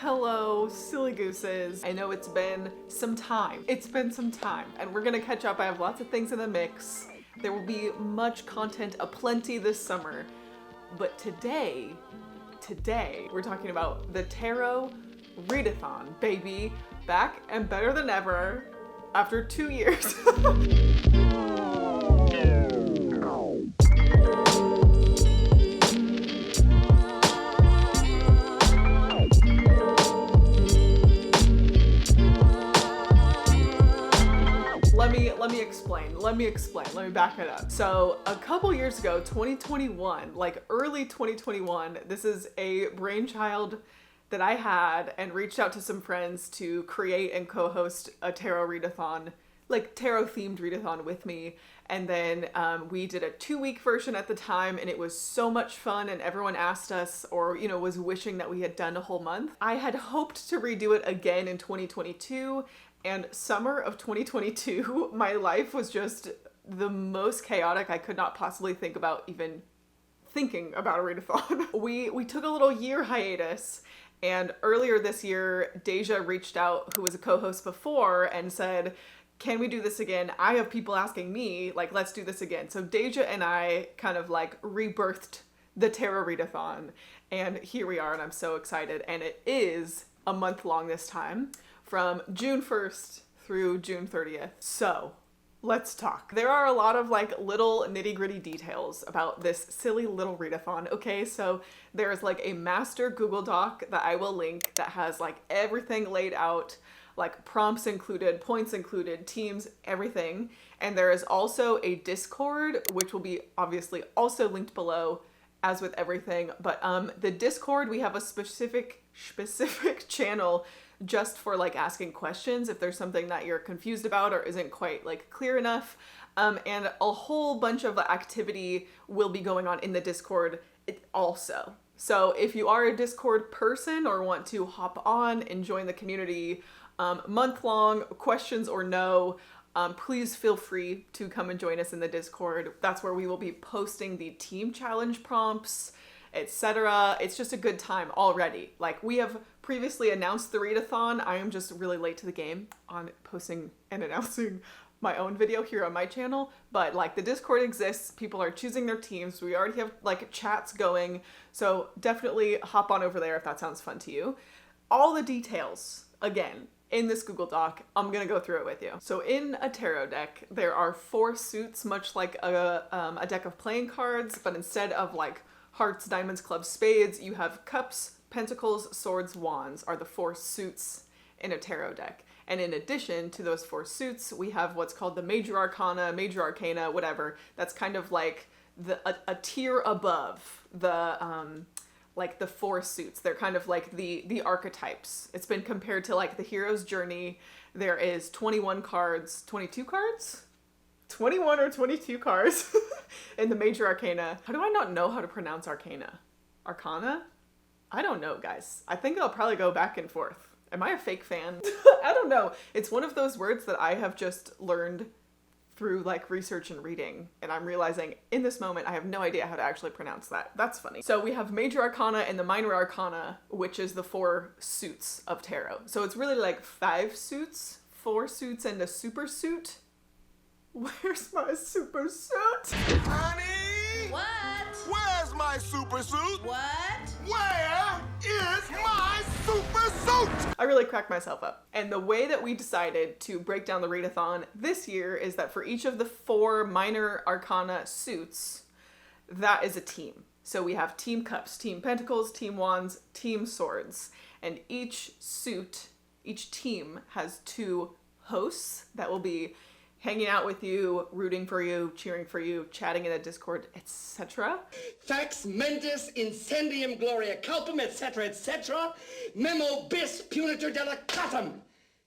Hello, silly gooses. I know it's been some time. And we're gonna catch up. I have lots of things in the mix. There will be much content aplenty this summer. But today, we're talking about the Tarot Readathon, baby. Back and better than ever after 2 years. Let me explain. Let me back it up. So a couple years ago, 2021, like early 2021, this is a brainchild that I had and reached out to some friends to create and co-host a tarot readathon, like tarot themed readathon with me. And then we did a 2-week version at the time, and it was so much fun, and everyone asked us or, was wishing that we had done a whole month. I had hoped to redo it again in 2022, and summer of 2022, my life was just the most chaotic I could not possibly think about even thinking about a readathon. We took a little year hiatus, and earlier this year, Deja reached out, who was a co-host before, and said, can we do this again? I have people asking me, like, let's do this again. So Deja and I kind of like rebirthed the Tarot Readathon, and here we are, and I'm so excited. And it is a month long this time, from June 1st through June 30th. So let's talk. There are a lot of like little nitty gritty details about this silly little readathon. Okay, so there's like a master Google Doc that I will link that has like everything laid out, like prompts included, points included, teams, everything. And there is also a Discord, which will be obviously also linked below, as with everything. But the Discord, we have a specific channel just for like asking questions if there's something that you're confused about or isn't quite like clear enough. And a whole bunch of activity will be going on in the Discord also. So if you are a Discord person or want to hop on and join the community, month-long, questions or no, please feel free to come and join us in the Discord. That's where we will be posting the team challenge prompts, etc. It's just a good time already. Like, we have previously announced the readathon. I am just really late to the game on posting and announcing my own video here on my channel, but like the Discord exists, people are choosing their teams, we already have like chats going, so definitely hop on over there if that sounds fun to you. All the details, again, in this Google Doc, I'm gonna go through it with you. So in a tarot deck, there are 4 suits, much like a deck of playing cards, but instead of like hearts, diamonds, clubs, spades, you have cups, pentacles, swords, wands are the 4 suits in a tarot deck. And in addition to those 4 suits, we have what's called the major arcana, whatever. That's kind of like a tier above the like the 4 suits. They're kind of like the archetypes. It's been compared to like the hero's journey. There is 21 cards, 22 cards? 21 or 22 cards in the major arcana. How do I not know how to pronounce arcana? Arcana? I don't know, guys. I think I'll probably go back and forth. Am I a fake fan? I don't know. It's one of those words that I have just learned through like research and reading, and I'm realizing in this moment I have no idea how to actually pronounce that. That's funny. So we have major arcana and the minor arcana, which is the 4 suits of tarot. So it's really like 5 suits, 4 suits and a super suit. Where's my super suit? Honey! What? Where's my super suit? What? Where is my super suit? I really cracked myself up. And the way that we decided to break down the readathon this year is that for each of the 4 minor arcana suits, that is a team. So we have team cups, team pentacles, team wands, team swords. And each suit, each team has 2 hosts that will be hanging out with you, rooting for you, cheering for you, chatting in the Discord, etc. Fax mentis incendium gloria culpum, etc., etc. Memo bis punitor delicatum.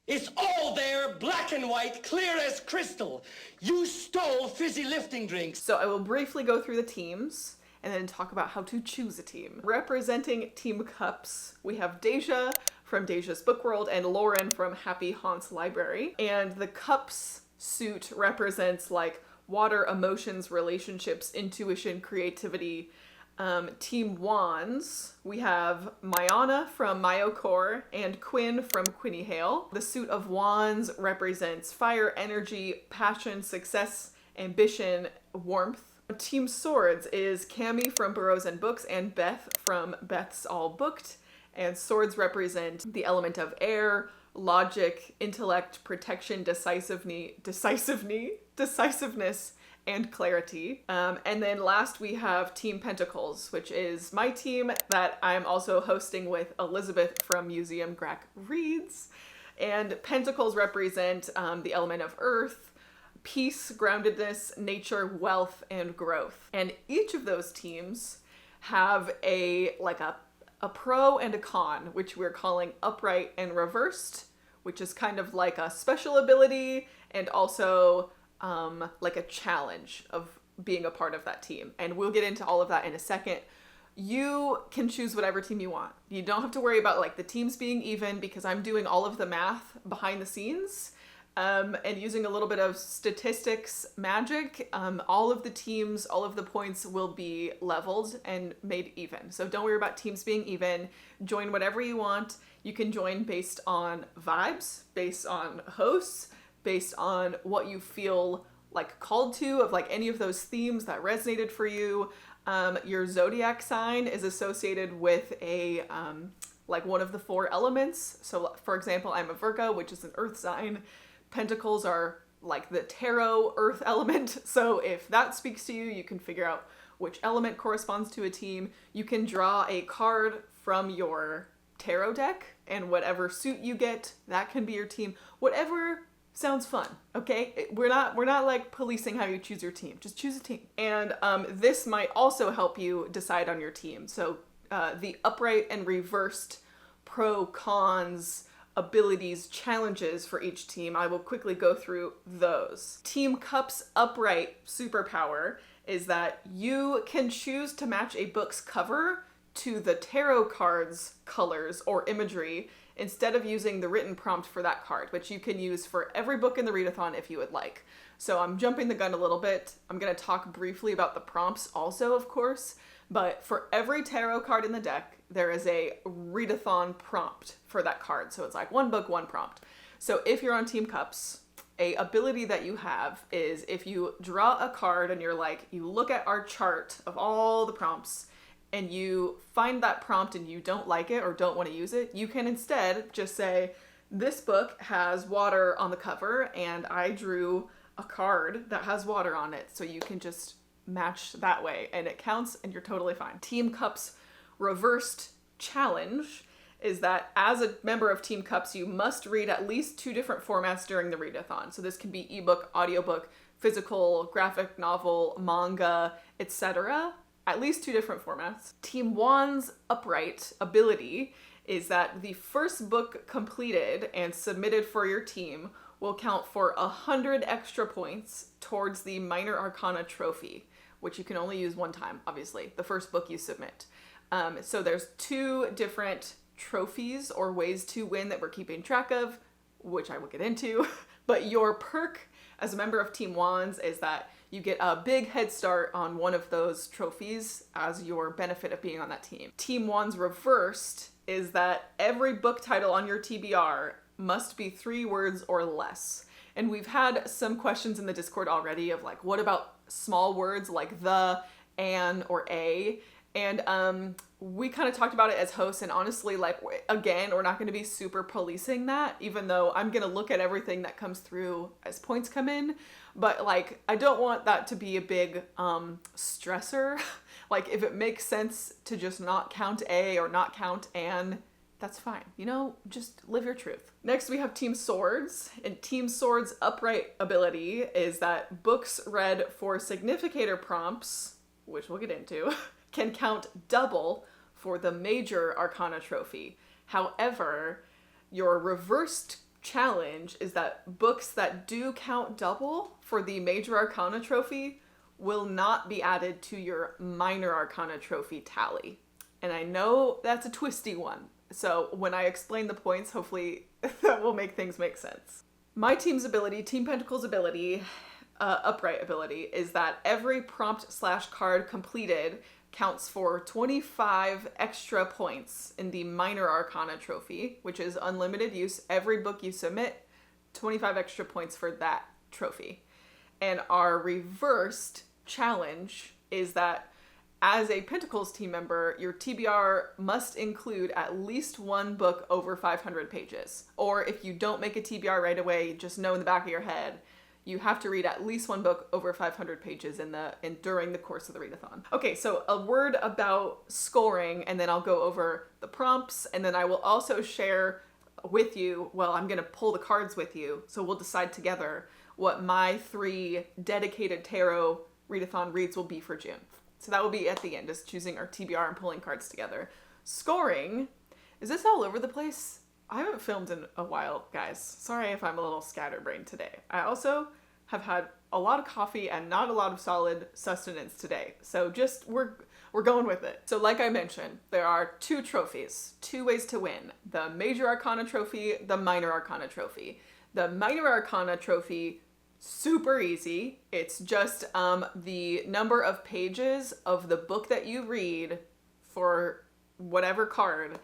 It's all there, black and white, clear as crystal. You stole fizzy lifting drinks. So I will briefly go through the teams and then talk about how to choose a team. Representing Team Cups, we have Deja from Deja's Book World and Lauren from Happy Haunts Library. And the Cups suit represents like water, emotions, relationships, intuition, creativity, Team Wands, we have Mayana from Mayokor and Quinn from Quinny Hale. The suit of Wands represents fire, energy, passion, success, ambition, warmth. Team Swords is Cami from Burrows and Books and Beth from Beth's All Booked. And swords represent the element of air, logic, intellect, protection, decisiveness, and clarity. And then last we have Team Pentacles, which is my team that I'm also hosting with Elizabeth from Museum Grack Reads. And Pentacles represent the element of earth, peace, groundedness, nature, wealth, and growth. And each of those teams have a pro and a con, which we're calling upright and reversed, which is kind of like a special ability and also like a challenge of being a part of that team. And we'll get into all of that in a second. You can choose whatever team you want. You don't have to worry about like the teams being even because I'm doing all of the math behind the scenes and using a little bit of statistics magic. All of the teams, all of the points will be leveled and made even. So don't worry about teams being even. Join whatever you want. You can join based on vibes, based on hosts, based on what you feel like called to of like any of those themes that resonated for you. Your zodiac sign is associated with a like one of the 4 elements. So for example, I'm a Virgo, which is an earth sign. Pentacles are like the tarot earth element. So if that speaks to you, you can figure out which element corresponds to a team. You can draw a card from your tarot deck and whatever suit you get, that can be your team. Whatever sounds fun, okay? We're not like policing how you choose your team. Just choose a team. And this might also help you decide on your team. So the upright and reversed pro, cons, abilities, challenges for each team, I will quickly go through those. Team Cup's upright superpower is that you can choose to match a book's cover to the tarot card's colors or imagery instead of using the written prompt for that card, which you can use for every book in the readathon if you would like. So I'm jumping the gun a little bit. I'm going to talk briefly about the prompts also, of course, but for every tarot card in the deck, there is a readathon prompt for that card. So it's like one book, one prompt. So if you're on Team Cups, a ability that you have is if you draw a card and you're like, you look at our chart of all the prompts and you find that prompt and you don't like it or don't want to use it, you can instead just say, this book has water on the cover and I drew a card that has water on it. So you can just match that way and it counts and you're totally fine. Team Cups reversed challenge is that as a member of Team Cups, you must read at least 2 different formats during the readathon. So this can be ebook, audiobook, physical, graphic novel, manga, etc. At least 2 different formats. Team Wands upright ability is that the first book completed and submitted for your team will count for 100 extra points towards the Minor Arcana trophy, which you can only use one time, obviously, the first book you submit. So there's 2 different trophies or ways to win that we're keeping track of, which I will get into. But your perk as a member of Team Wands is that you get a big head start on one of those trophies as your benefit of being on that team. Team Wands reversed is that every book title on your TBR must be 3 words or less. And we've had some questions in the Discord already of like, what about small words like the, an, or a? And we kind of talked about it as hosts, and honestly, like, again, we're not going to be super policing that, even though I'm going to look at everything that comes through as points come in. But like, I don't want that to be a big stressor. Like, if it makes sense to just not count a or not count an, that's fine. You know, just live your truth. Next, we have Team Swords. And Team Swords' upright ability is that books read for significator prompts, which we'll get into, can count double for the Major Arcana trophy. However, your reversed challenge is that books that do count double for the Major Arcana trophy will not be added to your Minor Arcana trophy tally. And I know that's a twisty one. So when I explain the points, hopefully that will make things make sense. My team's ability, Team Pentacles' ability, upright ability, is that every prompt / card completed counts for 25 extra points in the Minor Arcana trophy, which is unlimited use. Every book you submit, 25 extra points for that trophy. And our reversed challenge is that as a Pentacles team member, your TBR must include at least one book over 500 pages. Or if you don't make a TBR right away, just know in the back of your head, you have to read at least one book over 500 pages during the course of the readathon. Okay, so a word about scoring, and then I'll go over the prompts, and then I will also share with you, well, I'm gonna pull the cards with you, so we'll decide together what my 3 dedicated tarot readathon reads will be for June. So that will be at the end, just choosing our TBR and pulling cards together. Scoring, is this all over the place? I haven't filmed in a while, guys. Sorry if I'm a little scatterbrained today. I also have had a lot of coffee and not a lot of solid sustenance today. So just, we're going with it. So like I mentioned, there are 2 trophies, 2 ways to win. The Major Arcana trophy, the Minor Arcana trophy. The Minor Arcana trophy, super easy. It's just the number of pages of the book that you read for whatever card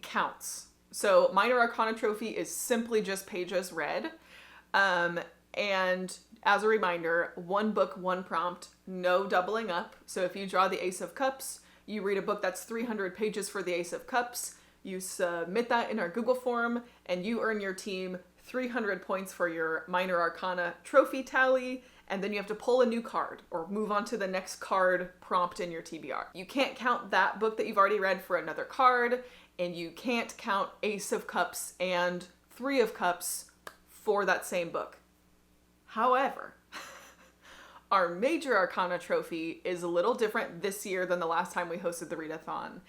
counts. So Minor Arcana trophy is simply just pages read. And as a reminder, 1 book, 1 prompt, no doubling up. So if you draw the Ace of Cups, you read a book that's 300 pages for the Ace of Cups, you submit that in our Google form, and you earn your team 300 points for your Minor Arcana trophy tally, and then you have to pull a new card or move on to the next card prompt in your TBR. You can't count that book that you've already read for another card, and you can't count Ace of Cups and 3 of Cups for that same book. However, our Major Arcana trophy is a little different this year than the last time we hosted the readathon.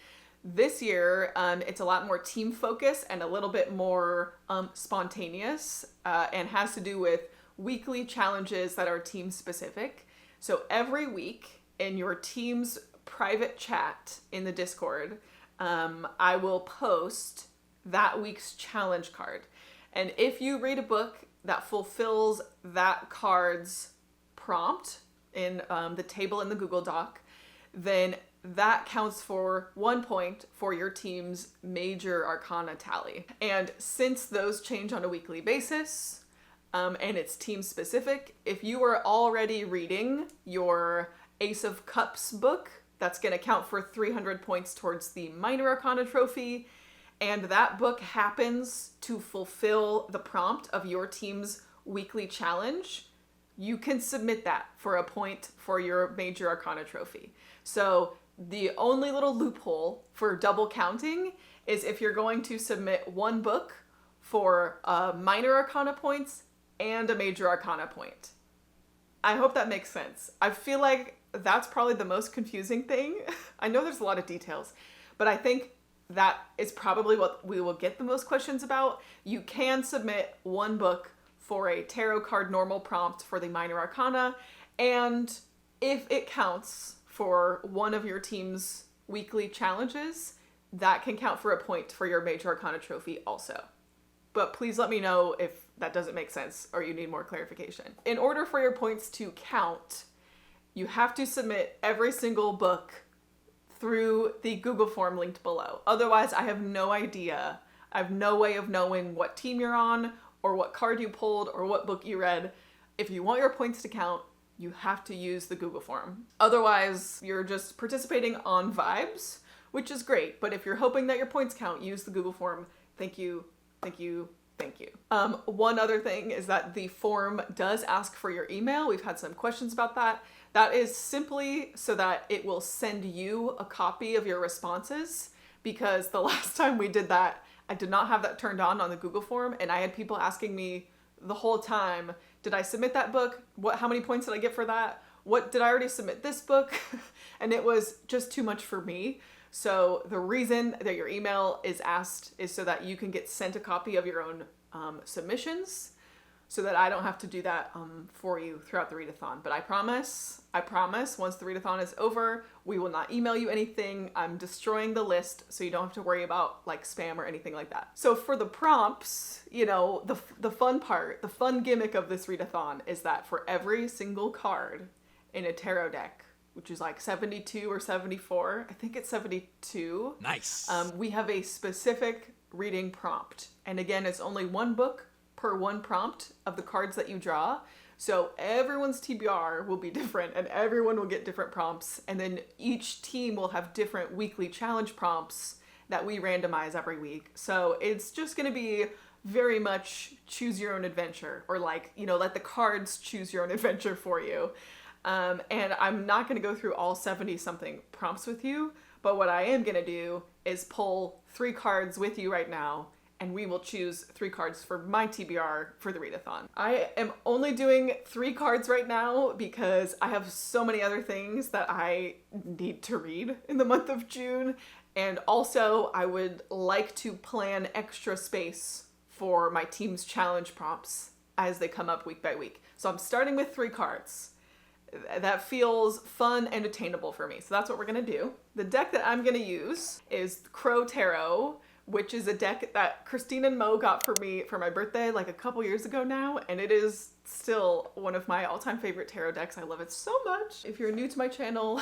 This year, it's a lot more team focused and a little bit more spontaneous and has to do with weekly challenges that are team specific. So every week in your team's private chat in the Discord, I will post that week's challenge card. And if you read a book that fulfills that card's prompt in the table in the Google Doc, then that counts for 1 point for your team's Major Arcana tally. And since those change on a weekly basis, and it's team specific, if you are already reading your Ace of Cups book, that's going to count for 300 points towards the Minor Arcana trophy, and that book happens to fulfill the prompt of your team's weekly challenge, you can submit that for a point for your Major Arcana trophy. So the only little loophole for double counting is if you're going to submit 1 book for Minor Arcana points and a Major Arcana point. I hope that makes sense. I feel like that's probably the most confusing thing. I know there's a lot of details, but I think that is probably what we will get the most questions about. You can submit 1 book for a tarot card normal prompt for the Minor Arcana, and if it counts for one of your team's weekly challenges, that can count for a point for your Major Arcana trophy also. But please let me know if that doesn't make sense or you need more clarification. In order for your points to count, you have to submit every single book through the Google form linked below. Otherwise, I have no idea. I have no way of knowing what team you're on or what card you pulled or what book you read. If you want your points to count, you have to use the Google form. Otherwise, you're just participating on vibes, which is great. But if you're hoping that your points count, use the Google form. Thank you, thank you, thank you. One other thing is that the form does ask for your email. We've had some questions about that. That is simply so that it will send you a copy of your responses, because the last time we did that, I did not have that turned on the Google form, and I had people asking me the whole time, did I submit that book? How many points did I get for that? Did I already submit this book? And it was just too much for me. So the reason that your email is asked is so that you can get sent a copy of your own submissions, so that I don't have to do that for you throughout the readathon. But I promise, once the readathon is over, we will not email you anything. I'm destroying the list, so you don't have to worry about like spam or anything like that. So for the prompts, you know, the fun part, the fun gimmick of this readathon is that for every single card in a tarot deck, which is like 72 or 74. I think it's 72. Nice. We have a specific reading prompt. And again, it's only one book per one prompt of the cards that you draw. So everyone's TBR will be different and everyone will get different prompts. And then each team will have different weekly challenge prompts that we randomize every week. So it's just going to be very much choose your own adventure, or like, you know, let the cards choose your own adventure for you. And I'm not going to go through all 70 something prompts with you, but what I am going to do is pull 3 cards with you right now, and we will choose 3 cards for my TBR for the readathon. I am only doing 3 cards right now because I have so many other things that I need to read in the month of June. And also I would like to plan extra space for my team's challenge prompts as they come up week by week. So I'm starting with 3 cards. That feels fun and attainable for me. So that's what we're gonna do. The deck that I'm gonna use is Crow Tarot, which is a deck that Christine and Mo got for me for my birthday like a couple years ago now, and it is still one of my all-time favorite tarot decks. I love it so much. If you're new to my channel,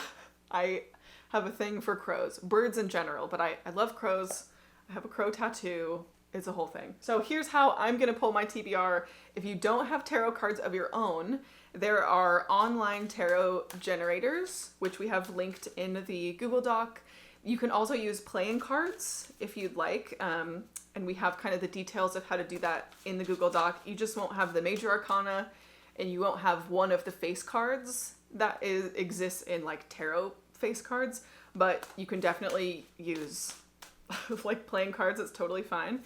I have a thing for crows, birds in general, but I love crows. I have a crow tattoo. It's a whole thing. So here's how I'm gonna pull my TBR. If you don't have tarot cards of your own, there are online tarot generators, which we have linked in the Google Doc. You can also use playing cards if you'd like, and we have kind of the details of how to do that in the Google Doc. You just won't have the major arcana, and you won't have one of the face cards that exists in like tarot face cards, but you can definitely use like playing cards. It's totally fine.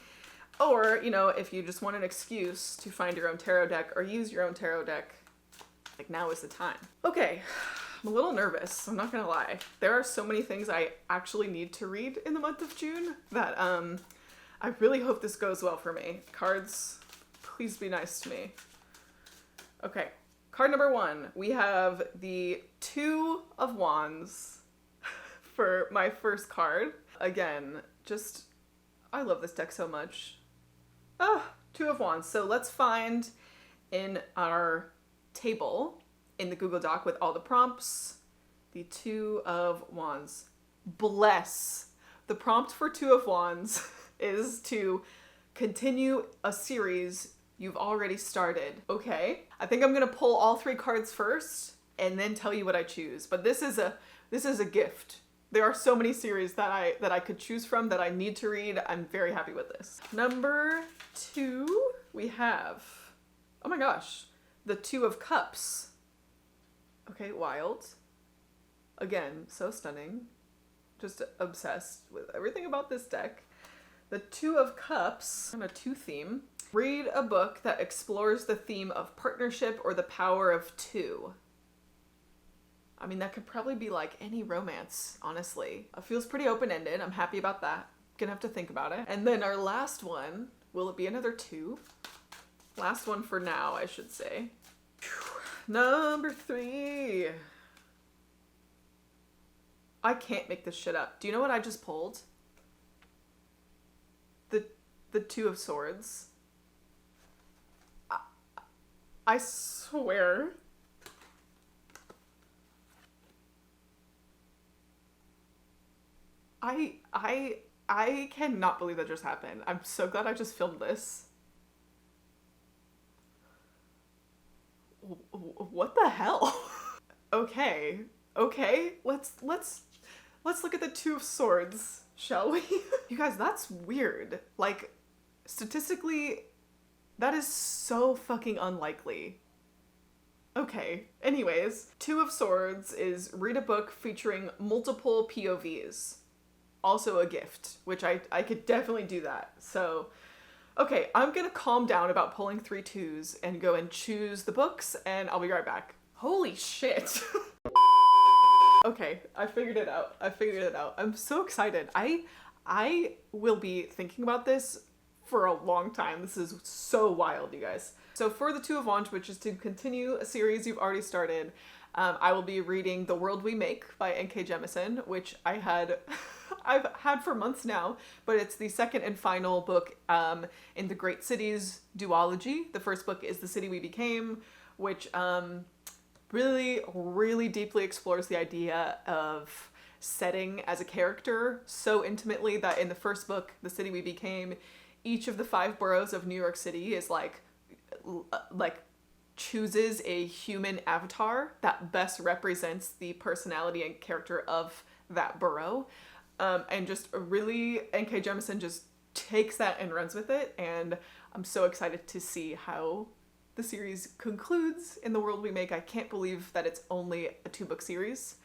Or, you know, if you just want an excuse to find your own tarot deck or use your own tarot deck, like now is the time. Okay. I'm a little nervous, I'm not gonna lie. There are so many things I actually need to read in the month of June that I really hope this goes well for me. Cards, please be nice to me. Okay, card number 1. We have the 2 of Wands for my first card. Again, just, I love this deck so much. 2 of Wands. So let's find in our table in the Google Doc with all the prompts, the 2 of Wands. Bless. The prompt for 2 of Wands is to continue a series you've already started. Okay, I think I'm gonna pull all 3 cards first and then tell you what I choose. But this is a gift. There are so many series that I could choose from that I need to read. I'm very happy with this. Number 2, we have, oh my gosh, the 2 of Cups. Okay, wild. Again, so stunning. Just obsessed with everything about this deck. The 2 of Cups on a 2 theme. Read a book that explores the theme of partnership or the power of 2. I mean, that could probably be like any romance, honestly. It feels pretty open-ended. I'm happy about that. Gonna have to think about it. And then our last one, will it be another 2? Last one for now, I should say. Number 3. I can't make this shit up. Do you know what I just pulled? The 2 of Swords. I swear. I cannot believe that just happened. I'm so glad I just filmed this. What the hell? Okay, let's look at the 2 of Swords, shall we? You guys, that's weird. Like, statistically, that is so fucking unlikely. Okay, anyways, 2 of Swords is read a book featuring multiple POVs. Also a gift, which I could definitely do that. So, okay, I'm gonna calm down about pulling 3 2s and go and choose the books, and I'll be right back. Holy shit. Okay, I figured it out. I'm so excited. I will be thinking about this for a long time. This is so wild, you guys. So for the 2 of Wands, which is to continue a series you've already started, I will be reading The World We Make by N.K. Jemisin, which I've had for months now, but it's the second and final book in the Great Cities duology. The first book is The City We Became, which really, really deeply explores the idea of setting as a character so intimately that in the first book, The City We Became, each of the 5 boroughs of New York City is like chooses a human avatar that best represents the personality and character of that borough. And just really, N.K. Jemisin just takes that and runs with it. And I'm so excited to see how the series concludes in the world we make. I can't believe that it's only a 2-book series,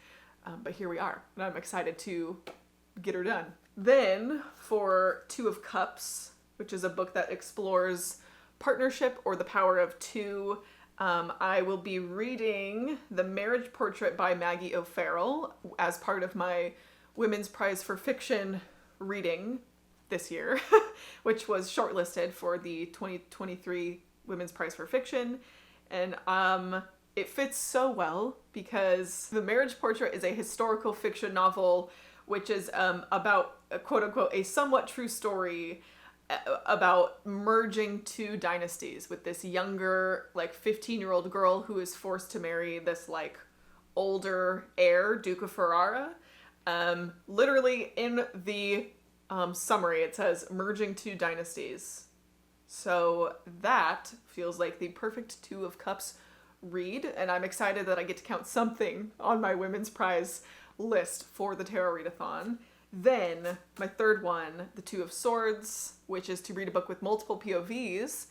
but here we are, and I'm excited to get her done. Then for 2 of Cups, which is a book that explores partnership or the power of 2, I will be reading The Marriage Portrait by Maggie O'Farrell as part of my Women's Prize for Fiction reading this year, which was shortlisted for the 2023 Women's Prize for Fiction. And it fits so well because The Marriage Portrait is a historical fiction novel which is about, quote unquote, a somewhat true story about merging 2 dynasties with this younger, like 15-year-old girl who is forced to marry this like older heir, Duke of Ferrara. Literally in the summary, it says merging 2 dynasties. So that feels like the perfect 2 of Cups read, and I'm excited that I get to count something on my Women's Prize list for the Tarot Readathon. Then my third one, The 2 of Swords, which is to read a book with multiple POVs.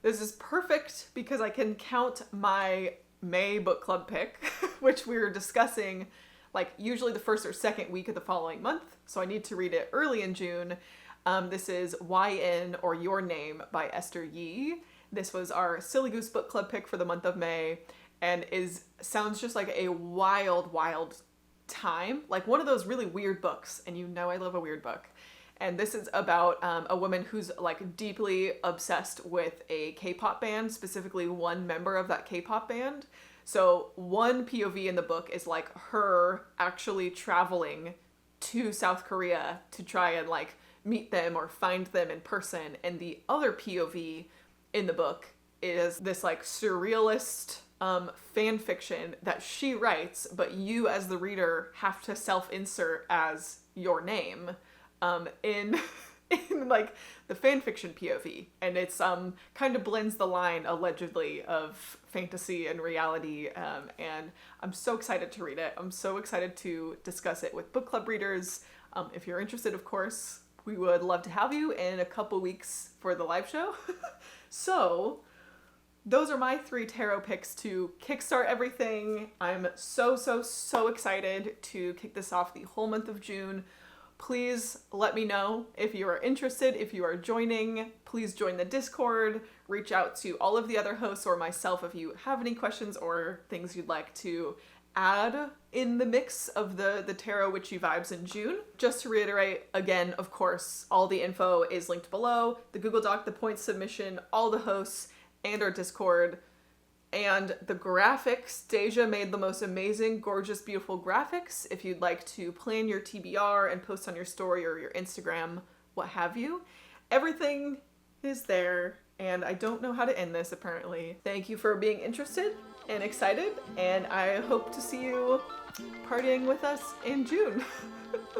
This is perfect because I can count my May book club pick, which we were discussing like usually the first or second week of the following month. So I need to read it early in June. This is YN or Your Name by Esther Yee. This was our Silly Goose book club pick for the month of May and sounds just like a wild, wild time. Like one of those really weird books, and you know I love a weird book. And this is about a woman who's like deeply obsessed with a K-pop band, specifically one member of that K-pop band. So one POV in the book is like her actually traveling to South Korea to try and like meet them or find them in person. And the other POV in the book is this like surrealist fan fiction that she writes, but you as the reader have to self-insert as your name in like the fan fiction POV. And it's kind of blends the line allegedly of fantasy and reality, and I'm so excited to read it. I'm so excited to discuss it with book club readers. If you're interested, of course, we would love to have you in a couple weeks for the live show. So those are my 3 tarot picks to kickstart everything. I'm so excited to kick this off the whole month of June. Please let me know if you are interested, if you are joining. Please join the Discord. Reach out to all of the other hosts or myself if you have any questions or things you'd like to add in the mix of the tarot witchy vibes in June. Just to reiterate, again, of course, all the info is linked below. The Google Doc, the point submission, all the hosts, and our Discord. And the graphics, Deja made the most amazing, gorgeous, beautiful graphics. If you'd like to plan your TBR and post on your story or your Instagram, what have you, everything is there. And I don't know how to end this, apparently. Thank you for being interested and excited, and I hope to see you partying with us in June.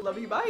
Love you, bye!